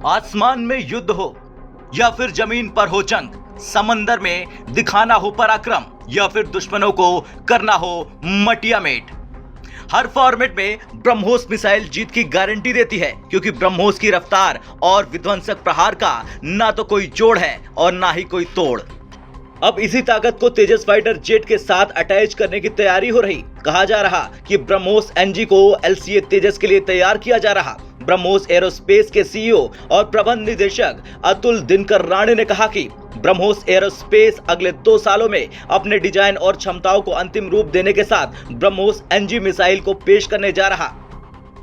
आसमान में युद्ध हो या फिर जमीन पर हो जंग, समंदर में दिखाना हो पराक्रम या फिर दुश्मनों को करना हो मटियामेट, हर फॉर्मेट में ब्रह्मोस मिसाइल जीत की गारंटी देती है, क्योंकि ब्रह्मोस की रफ्तार और विध्वंसक प्रहार का ना तो कोई जोड़ है और ना ही कोई तोड़। अब इसी ताकत को तेजस फाइटर जेट के साथ अटैच करने की तैयारी हो रही। कहा जा रहा कि ब्रह्मोस एनजी को एलसीए तेजस के लिए तैयार किया जा रहा। ब्रह्मोस एरोस्पेस के सीईओ और प्रबंध निदेशक अतुल दिनकर राणे ने कहा कि ब्रह्मोस एरोस्पेस अगले 2 सालों में अपने डिजाइन और क्षमताओं को अंतिम रूप देने के साथ ब्रह्मोस एनजी मिसाइल को पेश करने जा रहा।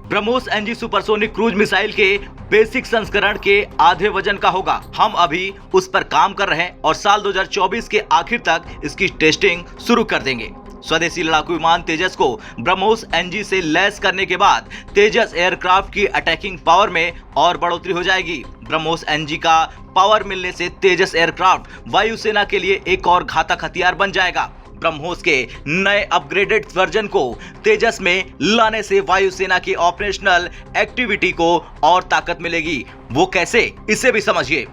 BrahMos NG supersonic cruise missile के बेसिक संस्करण के आधे वजन का होगा। हम अभी उस पर काम कर रहे हैं और साल 2024 के आखिर तक इसकी टेस्टिंग शुरू कर देंगे। स्वदेशी लड़ाकू विमान तेजस को ब्रह्मोस एनजी से लैस करने के बाद तेजस एयरक्राफ्ट की अटैकिंग पावर में और बढ़ोतरी हो जाएगी। ब्रह्मोस एनजी का पावर मिलने से तेजस एयरक्राफ्ट वायुसेना के लिए एक और घातक हथियार बन जाएगा। ब्रह्मोस के नए अपग्रेडेड वर्जन को तेजस में लाने से वायुसेना की ऑपरेशनल एक्टिविटी को और ताकत मिलेगी। वो कैसे, इसे भी समझिए।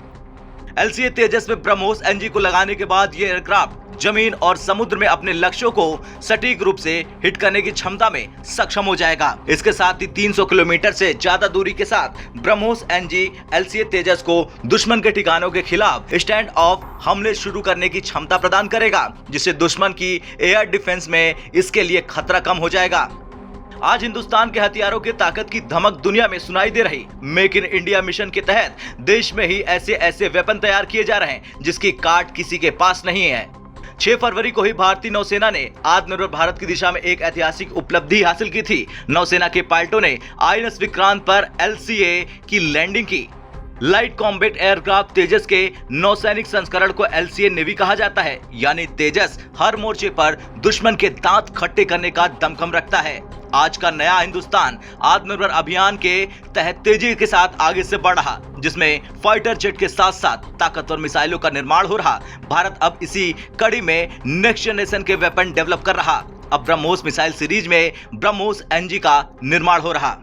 एलसीए तेजस में ब्रह्मोस एनजी को लगाने के बाद ये एयरक्राफ्ट जमीन और समुद्र में अपने लक्ष्यों को सटीक रूप से हिट करने की क्षमता में सक्षम हो जाएगा। इसके साथ ही 300 किलोमीटर से ज्यादा दूरी के साथ ब्रह्मोस एनजी एलसीए तेजस को दुश्मन के ठिकानों के खिलाफ स्टैंड ऑफ हमले शुरू करने की क्षमता प्रदान करेगा, जिससे दुश्मन की एयर डिफेंस में इसके लिए खतरा कम हो जाएगा। आज हिंदुस्तान के हथियारों की ताकत की धमक दुनिया में सुनाई दे रही। मेक इन इंडिया मिशन के तहत देश में ही ऐसे ऐसे वेपन तैयार किए जा रहे हैं जिसकी काट किसी के पास नहीं है। 6 फरवरी को ही भारतीय नौसेना ने आत्मनिर्भर भारत की दिशा में एक ऐतिहासिक उपलब्धि हासिल की थी। नौसेना के पायलटों ने आईएनएस विक्रांत पर एलसीए की लैंडिंग की। लाइट कॉम्बैट एयरक्राफ्ट तेजस के नौसैनिक संस्करण को एलसीए नेवी कहा जाता है, यानी तेजस हर मोर्चे पर दुश्मन के दांत खट्टे करने का दमखम रखता है। आज का नया हिंदुस्तान आत्मनिर्भर अभियान के तहत तेजी के साथ आगे से बढ़ रहा, जिसमें फाइटर जेट के साथ साथ ताकतवर मिसाइलों का निर्माण हो रहा। भारत अब इसी कड़ी में नेक्स्ट जनरेशन के वेपन डेवलप कर रहा। अब ब्रह्मोस मिसाइल सीरीज में ब्रह्मोस एनजी का निर्माण हो रहा।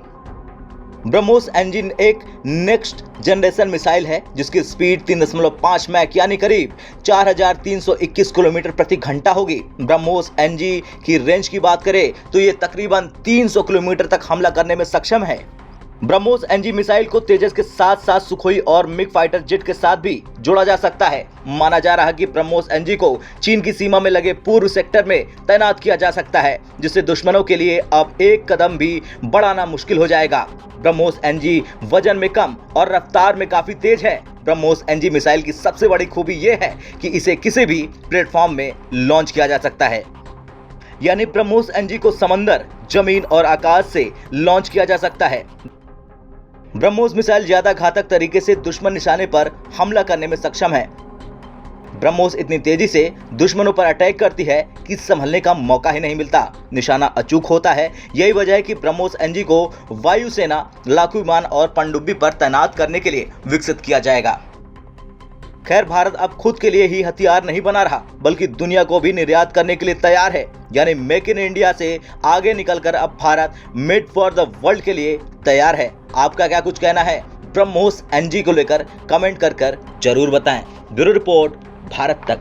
ब्रह्मोस एंजिन एक नेक्स्ट जनरेशन मिसाइल है जिसकी स्पीड 3.5 मैक यानी करीब 4321 किलोमीटर प्रति घंटा होगी। ब्रह्मोस एनजी की रेंज की बात करें तो ये तकरीबन 300 किलोमीटर तक हमला करने में सक्षम है। ब्रह्मोस एनजी मिसाइल को तेजस के साथ साथ सुखोई और मिग फाइटर जेट के साथ भी जोड़ा जा सकता है। माना जा रहा है कि ब्रह्मोस एनजी को चीन की सीमा में लगे पूर्व सेक्टर में तैनात किया जा सकता है, जिससे दुश्मनों के लिए अब एक कदम भी बढ़ाना मुश्किल हो जाएगा। ब्रह्मोस एनजी वजन में कम और रफ्तार में काफी तेज है। ब्रह्मोस एनजी मिसाइल की सबसे बड़ी खूबी यह है कि इसे किसी भी प्लेटफॉर्म में लॉन्च किया जा सकता है, यानी ब्रह्मोस एनजी को समंदर, जमीन और आकाश से लॉन्च किया जा सकता है। ब्रह्मोस मिसाइल ज्यादा घातक तरीके से दुश्मन निशाने पर हमला करने में सक्षम है। ब्रह्मोस इतनी तेजी से दुश्मनों पर अटैक करती है कि संभलने का मौका ही नहीं मिलता। निशाना अचूक होता है। यही वजह है कि ब्रह्मोस एनजी को वायुसेना, लड़ाकू विमान और पनडुब्बी पर तैनात करने के लिए विकसित किया जाएगा। खैर, भारत अब खुद के लिए ही हथियार नहीं बना रहा, बल्कि दुनिया को भी निर्यात करने के लिए तैयार है। यानी मेक इन इंडिया से आगे निकलकर अब Bharat made for the world के लिए तैयार है। आपका क्या कुछ कहना है ब्रह्मोस एनजी को लेकर? कमेंट कर जरूर बताएं। ब्यूरो रिपोर्ट, भारत तक।